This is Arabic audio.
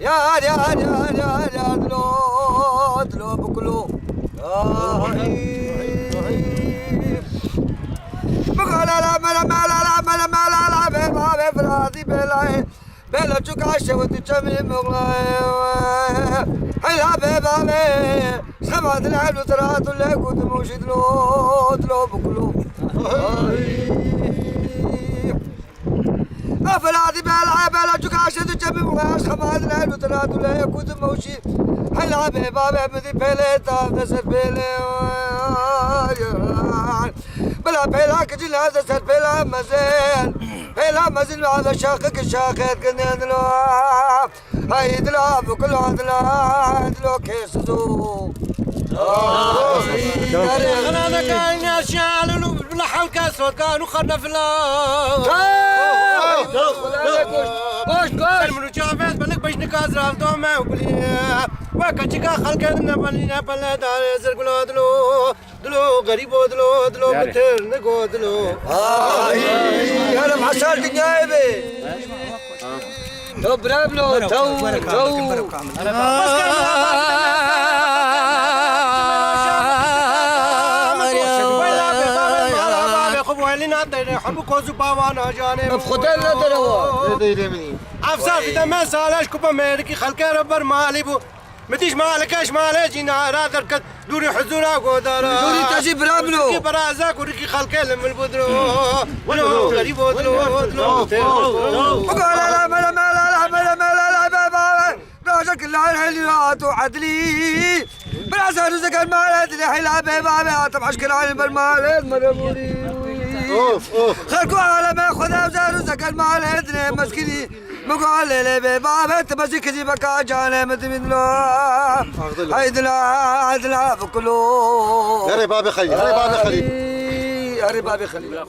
يا دلو بكلو بلا تشكاش وتجمي مغلاي هلا بابا سبعة العين وترات اللي كنت موشي دلو بكلو أفلادي بلا تشكاش وتجمي مغلاي سبعة العين وترات اللي كنت موشي هلا بابا بدي بيلتا دسر بيلي بلا بلا كجل هذا سر بلا مزين بلا مزين هذا شاقك شاقت كنيدلو هاي دلا بكل دلا كيسو انا كان يا شال بلحم كاسود كانوا خرنا في gosh من جافت بلك باش نكازر دوما وبلي وكتشكا خلقنا بلينا بلد زر دلو غريب دلو متر نقو دلو انا محصل دنيايبي تو برابلو تو حبك وزباوانا جانب افخدنا دروا افزار في دم سالاش كوبا امريكي خلك ربر مالي بو متيش مالكش مالجي نار كد دوري حزورا قدرا دوري تجي برابلو كي برازك وريكي خلك لم البدرو ولو غريب دلو وقال لا بابا راجك العين وعدلي براسه رزق المال اللي حيلعب بابا طبعا شكل عين بالمال مرموني خلكوا على ما خذا وزار رزق المال هدني مسكيني مقال لي بابا تبسي كذي بكا جانا متمدلو هيدلا بكلو يا ربابي خلي يا ربابي خلي